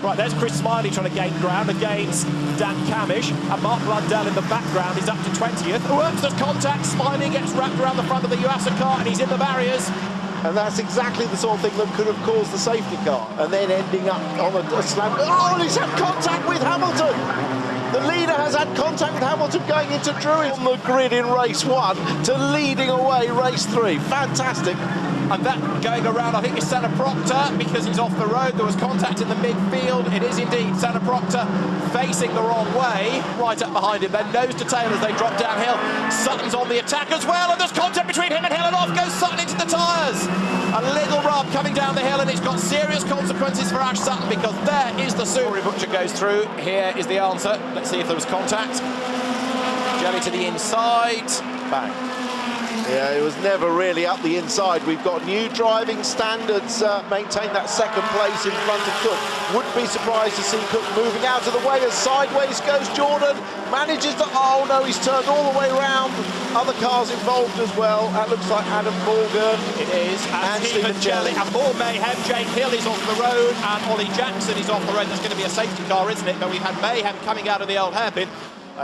Right, there's Chris Smiley trying to gain ground against Dan Camish, and Mark Blundell in the background is up to 20th. Whoops, there's contact. Smiley gets wrapped around the front of the Yuasa car, and he's in the barriers. And that's exactly the sort of thing that could have caused the safety car. And then ending up on a slam. Oh, he's had contact with Hamilton! The leader has had contact with Hamilton going into Druid on the grid in race 1 to leading away race 3. Fantastic. And that going around, I think, is Senna Proctor because he's off the road. There was contact in the midfield. It is indeed Senna Proctor facing the wrong way. Right up behind him, then nose to tail as they drop downhill. Sutton's on the attack as well, and there's contact between him and Hill, and off goes Sutton into the tyres. A little rub coming down the hill, and it's got serious consequences for Ash Sutton because there is the Subaru. Butcher goes through. Here is the answer. Let's see if there was contact. Jelly to the inside. Bang. Yeah, it was never really up the inside. We've got new driving standards, maintain that second place in front of Cook. Wouldn't be surprised to see Cook moving out of the way as sideways goes Jordan. Manages to, oh no, he's turned all the way around. Other cars involved as well. That looks like Adam Morgan. It is. And Stephen Jelly. And more mayhem. Jake Hill is off the road and Ollie Jackson is off the road. There's going to be a safety car, isn't it? But we've had mayhem coming out of the old hairpin.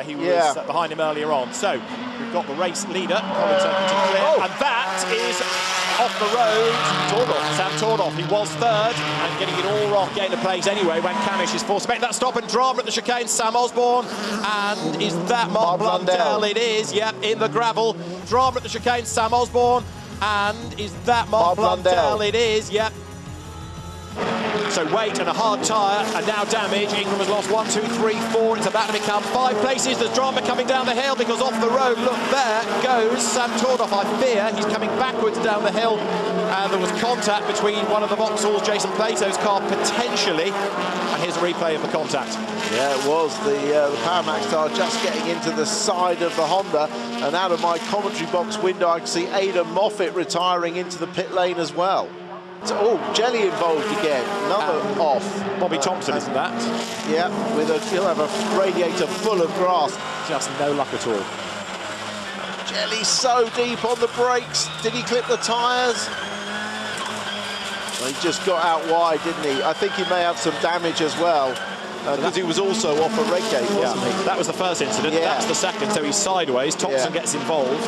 He was behind him earlier on. So we've got the race leader, Colin Turkington, and that is off the road. Sam Tordoff. He was third and getting it all wrong, getting the place anyway when Camish is forced to make that stop, and drama at the chicane. Sam Osborne, and is that Mark Blundell? It is, yep, in the gravel. Drama at the chicane. Sam Osborne, and is that Mark Blundell? It is, yep. So weight and a hard tyre and now damage. Ingram has lost 1, 2, 3, 4. It's about to become 5 places. There's drama coming down the hill because off the road, look, there goes Sam Tordoff. I fear he's coming backwards down the hill. And there was contact between one of the Vauxhalls, Jason Plato's car, potentially. And here's a replay of the contact. Yeah, it was the Power Max car just getting into the side of the Honda. And out of my commentary box window, I can see Ada Moffat retiring into the pit lane as well. So, oh, Jelly involved again, another off. Bobby Thompson, isn't that? Yeah, he'll have a radiator full of grass. Just no luck at all. Jelly's so deep on the brakes. Did he clip the tyres? Well, he just got out wide, didn't he? I think he may have some damage as well. Because he was also off at Redgate, wasn't he? That was the first incident, that's the second, so he's sideways. Thompson gets involved.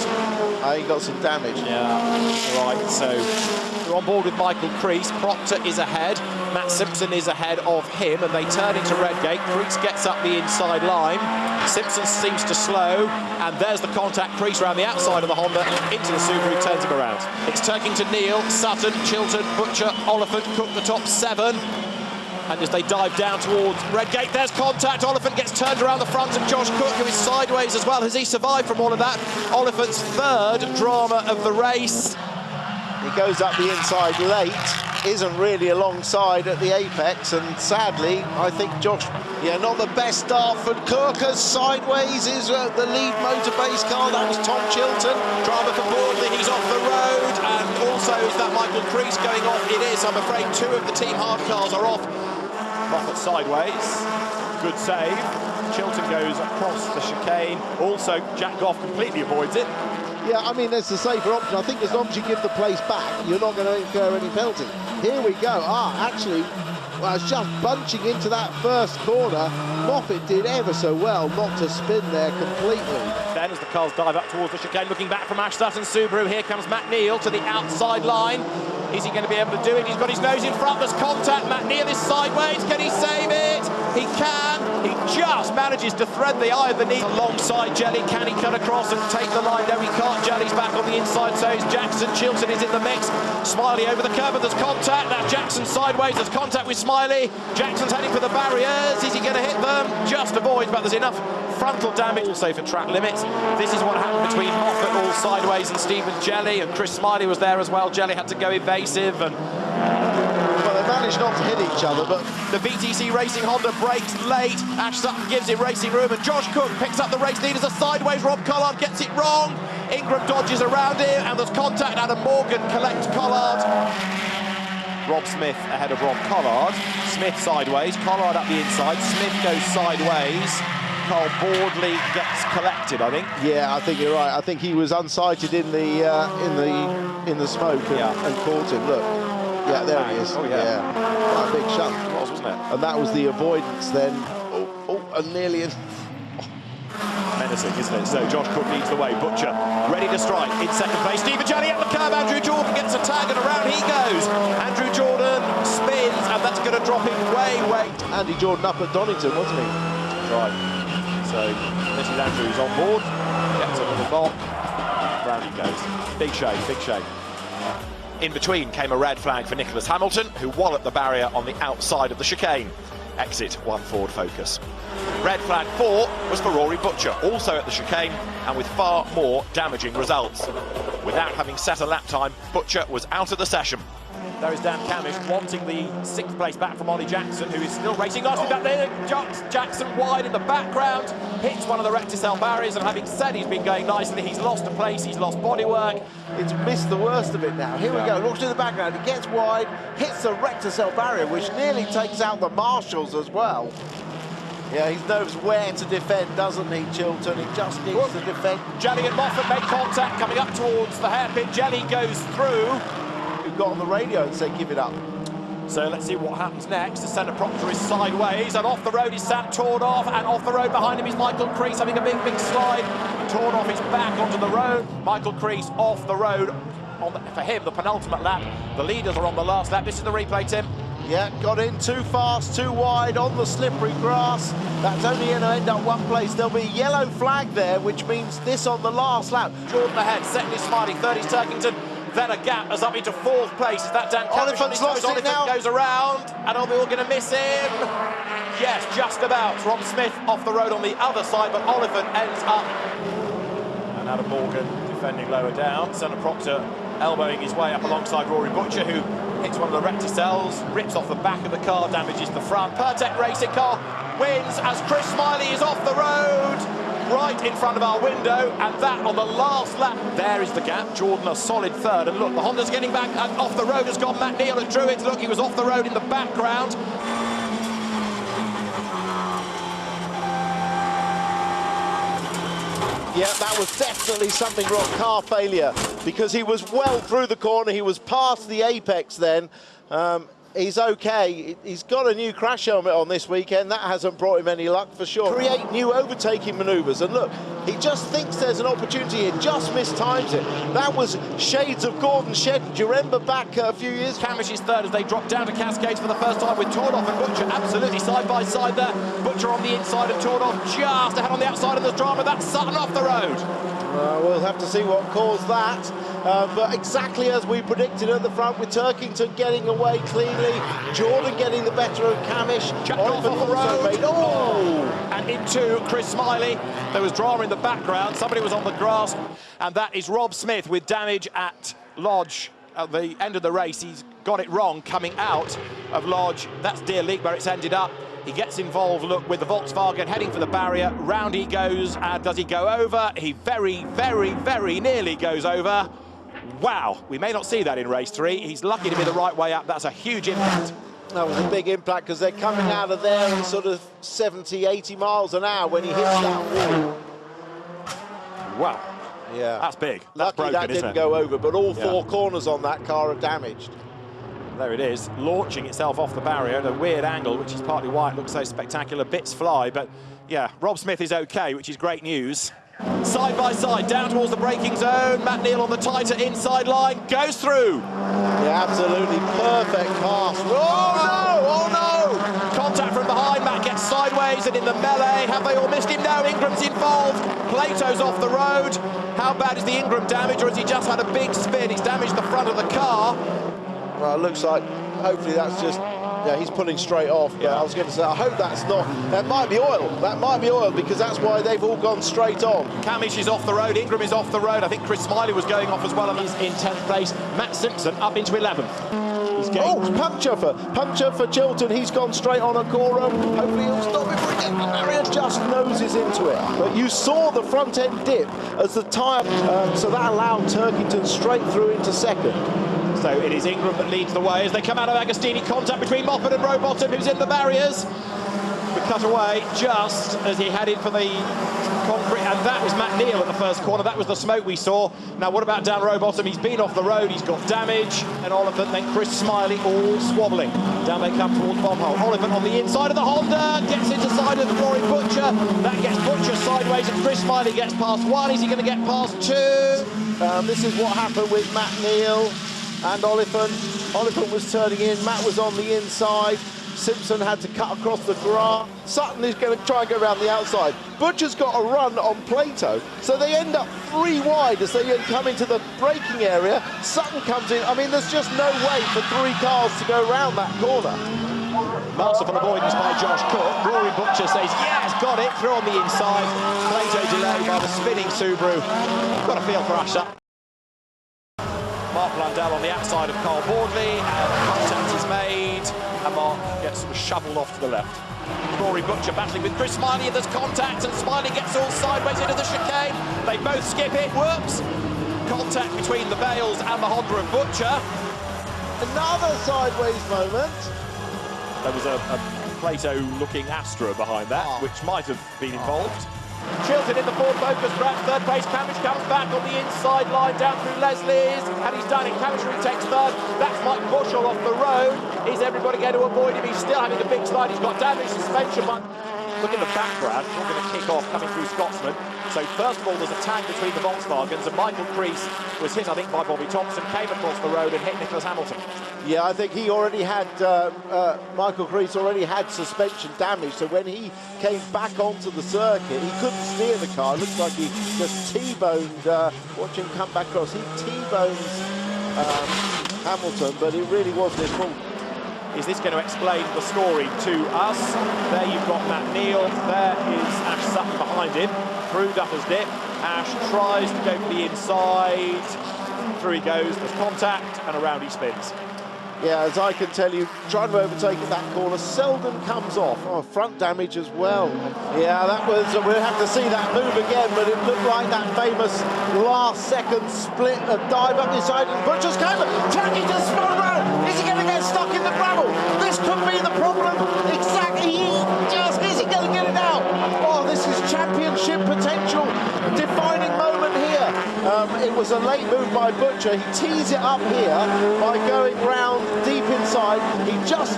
He got some damage. Yeah, right, so we're on board with Michael Crease. Proctor is ahead, Matt Simpson is ahead of him, and they turn into Redgate. Crease gets up the inside line. Simpson seems to slow, and there's the contact. Crease around the outside of the Honda, into the Subaru, turns him around. It's Turkington, Neal, Sutton, Chilton, Butcher, Oliphant, Cook, the top 7. And as they dive down towards Redgate, there's contact. Oliphant gets turned around the front of Josh Cook, who is sideways as well. Has he survived from all of that? Oliphant's third drama of the race. He goes up the inside late, isn't really alongside at the apex, and sadly, I think Josh, not the best start for Cook, as sideways is the lead motor-based car. That was Tom Chilton. Drama for Boardley, he's off the road, and also is that Michael Crease going off? It is, I'm afraid 2 of the team hard cars are off. Moffat sideways, good save. Chilton goes across the chicane. Also, Jack Goff completely avoids it. Yeah, I mean, there's the safer option. I think as long as you give the place back, you're not going to incur any penalty. Here we go. Actually, just bunching into that first corner. Moffat did ever so well not to spin there completely. Then as the cars dive up towards the chicane, looking back from Ash Sutton's Subaru, here comes Matt Neal to the outside line. Is he going to be able to do it? He's got his nose in front, there's contact. Matt Neal is sideways, can he save it? He can. He just manages to thread the eye of the needle alongside Jelly. Can he cut across and take the line? No, he can't. Jelly's back on the inside, so is Jackson. Chilton is in the mix. Smiley over the curve, and there's contact. Now Jackson sideways, there's contact with Smiley. Jackson's heading for the barriers. Is he going to hit them? Just avoids, but there's enough frontal damage. Also for track limits. This is what happened between Moffat all sideways and Stephen Jelly, and Chris Smiley was there as well. Jelly had to go evasive, and well, they managed not to hit each other, but the BTC Racing Honda brakes late. Ash Sutton gives him racing room, and Josh Cook picks up the race lead as a sideways. Rob Collard gets it wrong. Ingram dodges around him, and there's contact. Adam Morgan collects Collard. Rob Smith ahead of Rob Collard. Smith sideways, Collard up the inside. Smith goes sideways. Carl Boardley gets collected, I think. Yeah, I think you're right. I think he was unsighted in the smoke and caught him. Look, yeah, there he is. Oh yeah, quite a big shunt. It was, wasn't it? wasn't it? And that was the avoidance then. And nearly in. Menacing, isn't it? So Josh Cook leads the way. Butcher ready to strike in second place. Stephen Janney at the curve. Andrew Jordan gets a tag and around he goes. Andrew Jordan spins and that's going to drop him way. Andy Jordan up at Donington, wasn't he? Right. So Mrs. Andrews on board. Gets a little bob. Round he goes. Big shame, big shame. In between came a red flag for Nicholas Hamilton, who walloped the barrier on the outside of the chicane. Exit 1 Ford Focus. Red flag 4 was for Rory Butcher, also at the chicane and with far more damaging results. Without having set a lap time, Butcher was out of the session. There is Dan Camish wanting the 6th place back from Ollie Jackson, who is still racing nicely back there. Jackson wide in the background, hits one of the Recticel barriers, and having said he's been going nicely, he's lost a place, he's lost bodywork. It's missed the worst of it now. Here we go, looks to the background, he gets wide, hits the Recticel barrier, which nearly takes out the Marshals as well. Yeah, he knows where to defend, doesn't he, Chilton? He just needs to defend. Jelly and Moffat make contact, coming up towards the hairpin. Jelly goes through. Who got on the radio and said, give it up. So let's see what happens next. The centre proctor is sideways, and off the road is Sam Tordoff, and off the road behind him is Michael Crease having a big slide. Tordoff is back onto the road. Michael Crease off the road. For him, the penultimate lap. The leaders are on the last lap. This is the replay, Tim. Yeah, got in too fast, too wide on the slippery grass. That's only going to end up one place. There'll be a yellow flag there, which means this on the last lap. Jordan ahead, second is Smiley, third is Turkington. Then a gap as up into 4th place. Is that Dan Camish? Oliphant's lost it now. Goes around, and are we all going to miss him? Yes, just about. Rob Smith off the road on the other side, but Oliphant ends up. And Adam Morgan defending lower down. Centre Proctor elbowing his way up alongside Rory Butcher, who hits one of the Recticels, rips off the back of the car, damages the front. Pertec racing car wins as Chris Smiley is off the road. Right in front of our window, and that on the last lap. There is the gap. Jordan a solid third, and look, the Honda's getting back, and off the road has gone Matt Neal at Druids. Look, he was off the road in the background. Yeah, that was definitely something wrong, car failure, because he was well through the corner, he was past the apex then. He's okay. He's got a new crash helmet on this weekend. That hasn't brought him any luck for sure. Create new overtaking manoeuvres, and look, he just thinks there's an opportunity and just mistimes it. That was shades of Gordon Shedden. Do you remember back a few years? Camish is third as they drop down to Cascades for the first time with Tordoff and Butcher absolutely side by side there. Butcher on the inside of Tordoff, just ahead on the outside of the drama. That's Sutton off the road. We'll have to see what caused that. But exactly as we predicted at the front, with Turkington getting away cleanly, Jordan getting the better of Camish. Jacked off the road. And into Chris Smiley. There was drama in the background. Somebody was on the grass. And that is Rob Smith with damage at Lodge at the end of the race. He's got it wrong coming out of Lodge. That's Deer League where it's ended up. He gets involved, look, with the Volkswagen, heading for the barrier. Round he goes, and does he go over? He very, very, very nearly goes over. Wow, we may not see that in race 3. He's lucky to be the right way up. That's a huge impact. That was a big impact because they're coming out of there in sort of 70, 80 miles an hour when he hits that wall. Wow. Yeah. That's big. That's lucky broken, that didn't go over, but all 4 corners on that car are damaged. There it is, launching itself off the barrier at a weird angle, which is partly why it looks so spectacular. Bits fly, but yeah, Rob Smith is okay, which is great news. Side by side, down towards the braking zone. Matt Neal on the tighter inside line, goes through. Yeah, absolutely perfect pass. Oh no, oh no! Contact from behind, Matt gets sideways and in the melee. Have they all missed him? No, Ingram's involved. Plato's off the road. How bad is the Ingram damage, or has he just had a big spin? He's damaged the front of the car. Well, it looks like, hopefully that's just, yeah, he's pulling straight off. But I was going to say, I hope that's not, that might be oil. That might be oil, because that's why they've all gone straight on. Camish is off the road, Ingram is off the road. I think Chris Smiley was going off as well, and he's in 10th place. Matt Simpson up into 11th. He's getting... puncture for Chilton. He's gone straight on a corner. Hopefully he'll stop it before he gets the barrier, just noses into it. But you saw the front end dip as the tyre, so that allowed Turkington straight through into second. So it is Ingram that leads the way as they come out of Agostini. Contact between Moffat and Rowbottom, who's in the barriers. We cut away just as he headed for the concrete, and that was Matt Neal at the first corner. That was the smoke we saw. Now, what about Dan Rowbottom? He's been off the road, he's got damage, and Oliphant, then Chris Smiley, all swabbling. Down they come towards bomb hole. Oliphant on the inside of the Honda, gets into side of Rory Butcher. That gets Butcher sideways, and Chris Smiley gets past one. Is he going to get past two? This is what happened with Matt Neal and Oliphant. Oliphant was turning in, Matt was on the inside. Simpson had to cut across the grass. Sutton is going to try and go around the outside. Butcher's got a run on Plato, so they end up 3 wide as they come into the braking area. Sutton comes in. I mean, there's just no way for 3 cars to go around that corner. Masterful avoidance by Josh Cook. Rory Butcher says, yes, got it, through on the inside. Plato delayed by the spinning Subaru. Got a feel for Asher. Mark Blundell on the outside of Carl Bordley, and contact is made, and Mark gets sort of shoveled off to the left. Rory Butcher battling with Chris Smiley, and there's contact, and Smiley gets all sideways into the chicane. They both skip it, whoops. Contact between the Bales and the Honda of Butcher. Another sideways moment. There was a Plato-looking Astra behind that, which might have been involved. Chilton in the Ford Focus, perhaps third place. Camish comes back on the inside line down through Leslie's, and he's done it. Camish retakes third. That's Mike Bushell off the road. Is everybody going to avoid him? He's still having a big slide. He's got damaged suspension. Look in the background. It's all going to kick off coming through Scotsman. So first of all, there's a tag between the Volkswagens, and Michael Crease was hit, I think, by Bobby Thompson, came across the road and hit Nicholas Hamilton. Yeah, I think he already had, Michael Crease already had suspension damage, so when he came back onto the circuit, he couldn't steer the car. It looks like he just T-boned, watch him come back across, he T-bones Hamilton, but it really wasn't his fault. Is this going to explain the story to us? There you've got Matt Neal, there is Ash Sutton behind him, through Duffer's Dip. Ash tries to go to the inside, through he goes, there's contact, and around he spins. Yeah, as I can tell you, trying to overtake at that corner seldom comes off. Oh, front damage as well. Yeah, that was, we'll have to see that move again, but it looked like that famous last-second split, a dive up the side, and Butcher's came, Jackie just spun around. Is he going to get stuck in the gravel? This could be the problem. Exactly, is he going to get it out? Oh, this is championship potential. Defining moment here. It was a late move by Butcher. He tees it up here by going round deep inside. He just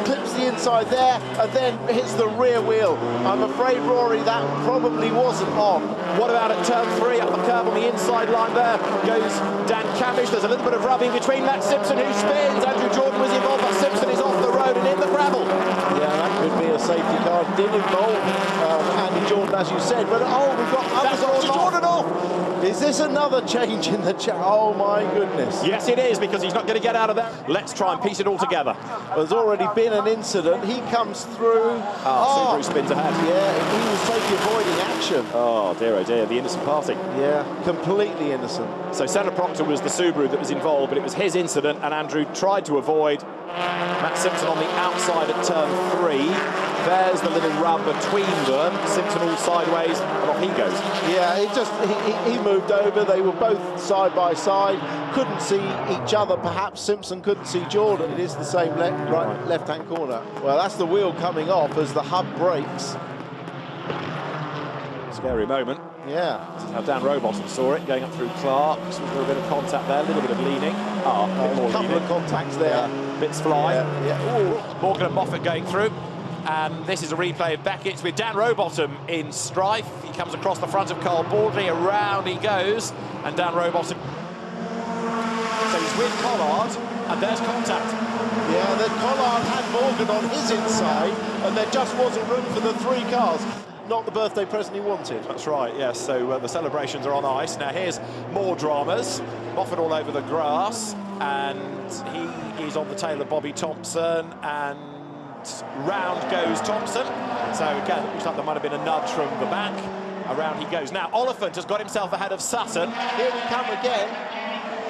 clips the inside there and then hits the rear wheel. I'm afraid, Rory, that probably wasn't on. What about at turn 3 up the curve on the inside line there goes Dan Camish. There's a little bit of rubbing between Matt Simpson, who spins. Andrew Jordan was involved, but Simpson is off the road and in the gravel. Yeah, that could be a safety car. Did involve Andy Jordan, as you said, but we've got others on. Jordan off. Is this another change in the chat? Oh my goodness. Yes, it is, because he's not going to get out of there. Let's try and piece it all together. There's already been an incident. He comes through. Subaru spins ahead. Yeah, he was totally avoiding action. Oh dear, the innocent party. Yeah, completely innocent. So Senna Proctor was the Subaru that was involved, but it was his incident, and Andrew tried to avoid. Matt Simpson on the outside at turn 3. There's the little rub between them. Simpson all sideways, and off he goes. Yeah, he moved over. They were both side by side. Couldn't see each other. Perhaps Simpson couldn't see Jordan. It is the same left-hand corner. Well, that's the wheel coming off as the hub brakes. Scary moment. Yeah. This is how Dan Rowbottom saw it, going up through Clark. Was there a bit of contact there, a little bit of leaning. A bit more a couple leaning. of contacts there. Yeah. Bits fly. Yeah. Ooh. Morgan and Moffat going through. And this is a replay of Beckett's with Dan Rowbottom in strife. He comes across the front of Carl Baldley, around he goes, and Dan Rowbottom. So he's with Collard, and there's contact. Yeah, then Collard had Morgan on his inside, and there just wasn't room for the 3 cars. Not the birthday present he wanted. That's right, yes. So the celebrations are on ice. Now here's more dramas. Moffat all over the grass, and he is on the tail of Bobby Thompson, and round goes Thompson. So again, it looks like there might have been a nudge from the back. Around he goes. Now Oliphant has got himself ahead of Sutton. Here we come again.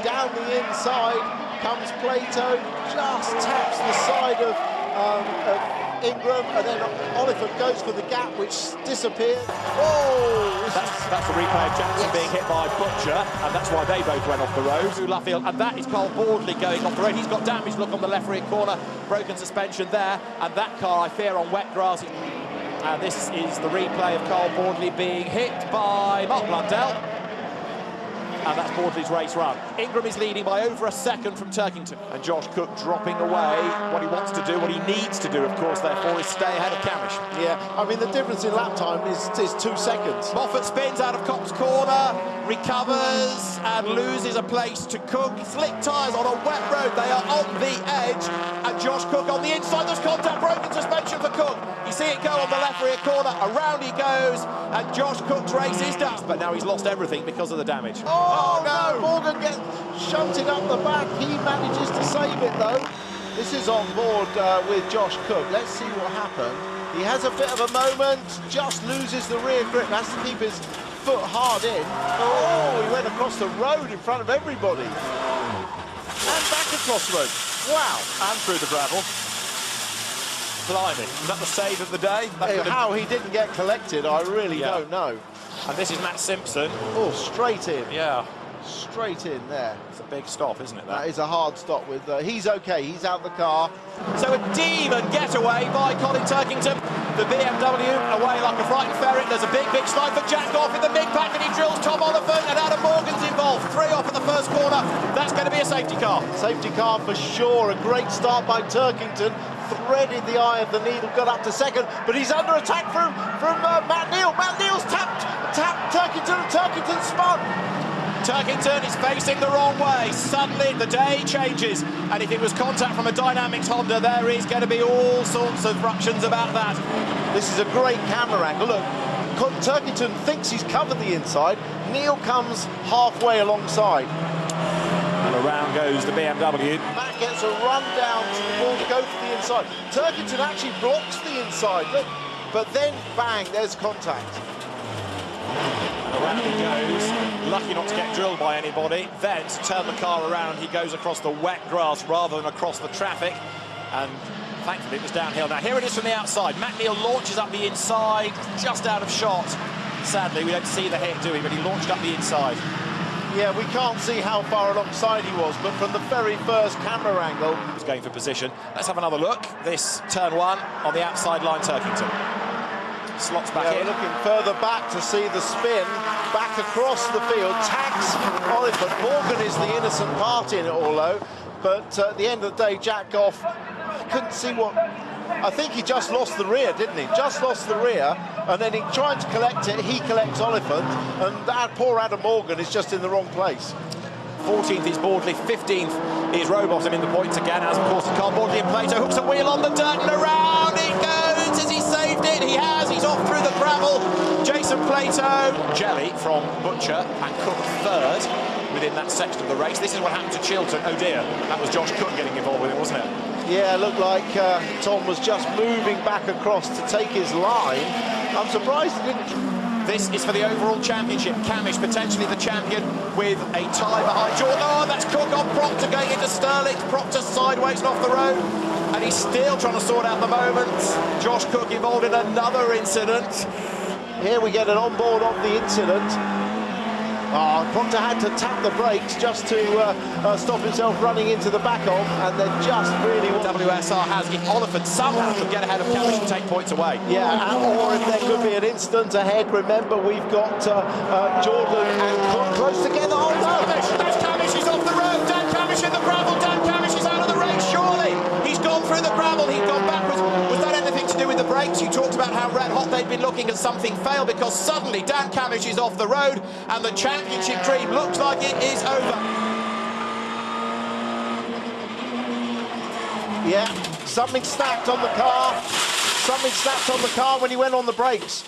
Down the inside comes Plato, just taps the side of Ingram, and then Oliphant goes for the gap, which disappeared. Oh! That's the replay of Jackson being hit by Butcher, and that's why they both went off the road through Luffield, and that is Carl Baldley going off the road. He's got damage, look on the left rear corner, broken suspension there, and that car, I fear, on wet grass. And this is the replay of Carl Bordley being hit by Mark Blundell. And that's Bordley's race run. Ingram is leading by over a second from Turkington. And Josh Cook dropping away. What he wants to do, what he needs to do, of course, therefore, is stay ahead of Camish. Yeah, I mean, the difference in lap time is 2 seconds. Moffat spins out of Copp's corner, recovers and loses a place to Cook. Slick tyres on a wet road. They are on the edge. And Josh Cook on the inside. There's contact, broken suspension for Cook. You see it go on the left rear corner. Around he goes. And Josh Cook's race is done. But now he's lost everything because of the damage. Oh no! Morgan gets shunted up the back. He manages to save it though. This is on board with Josh Cook. Let's see what happened. He has a bit of a moment, just loses the rear grip, has to keep his foot hard in. Oh, he went across the road in front of everybody. And back across the road. Wow. And through the gravel. Blimey. Was that the save of the day? How he didn't get collected, I really don't know. And this is Matt Simpson. Oh, straight in. Yeah. Straight in there. It's a big stop, isn't it? That is a hard stop with... he's OK, he's out the car. So a demon getaway by Colin Turkington. The BMW away like a frightened ferret. There's a big slide for Jack Goff in the mid pack, and he drills Tom Oliphant, and Adam Morgan's involved. 3 off at the first corner. That's going to be a safety car. Safety car for sure. A great start by Turkington. Threaded the eye of the needle, got up to second, but he's under attack from Matt Neal. Matt Neal's tapped Turkington, and Turkington spun. Turkington is facing the wrong way. Suddenly the day changes, and if it was contact from a Dynamics Honda, there is going to be all sorts of ructions about that. This is a great camera angle. Look, Turkington thinks he's covered the inside. Neal comes halfway alongside. And around goes the BMW. Matt gets a run down to the ball to go for the inside. Turkington actually blocks the inside, look, but then bang, there's contact. Around he goes, lucky not to get drilled by anybody. Then to turn the car around, he goes across the wet grass rather than across the traffic. And thankfully it was downhill. Now here it is from the outside. Matt Neal launches up the inside, just out of shot. Sadly, we don't see the hit, do we? But he launched up the inside. Yeah, we can't see how far alongside he was, but from the very first camera angle... He was going for position. Let's have another look. This turn 1 on the outside line, Turkington. Slots back in. We're looking further back to see the spin, back across the field, tags Oliphant. Morgan is the innocent party in it all, though. But at the end of the day, Jack Goff couldn't see what... I think he just lost the rear, didn't he? Just lost the rear, and then he tried to collect it. He collects Oliphant, and that poor Adam Morgan is just in the wrong place. 14th is Bordley, 15th is Rowbottom in the points again, as of course Carl Bordley in Plato hooks a wheel on the dirt and around it goes. Has he saved it? He has. He's off through the gravel. Jason Plato, Jelly from Butcher and Cook third within that section of the race. This is what happened to Chilton. Oh dear, that was Josh Cook getting involved with it, wasn't it? Yeah, it looked like Tom was just moving back across to take his line. I'm surprised he didn't... This is for the overall championship. Camish potentially the champion with a tie behind Jordan. Oh, that's Cook on Proctor going into Sterling. Proctor sideways and off the road. And he's still trying to sort out the moment. Josh Cook involved in another incident. Here we get an on-board of the incident. Proctor had to tap the brakes just to stop himself running into the back of, and then just really... WSR has, if Oliphant somehow could get ahead of Camish and take points away. Yeah, or if there could be an instant ahead. Remember, we've got Jordan and Cook close together. Oh no! That's Camish, he's off the road. Dan Camish in the gravel. Dan Camish is out of the race, surely. He's gone through the gravel, he's gone backwards. Was that anything to do with the brakes? You talked about how red hot they'd been looking at something fail, because suddenly Dan Camish is off the road and the championship dream looks like it is over. Yeah, something snapped on the car. Something snapped on the car when he went on the brakes.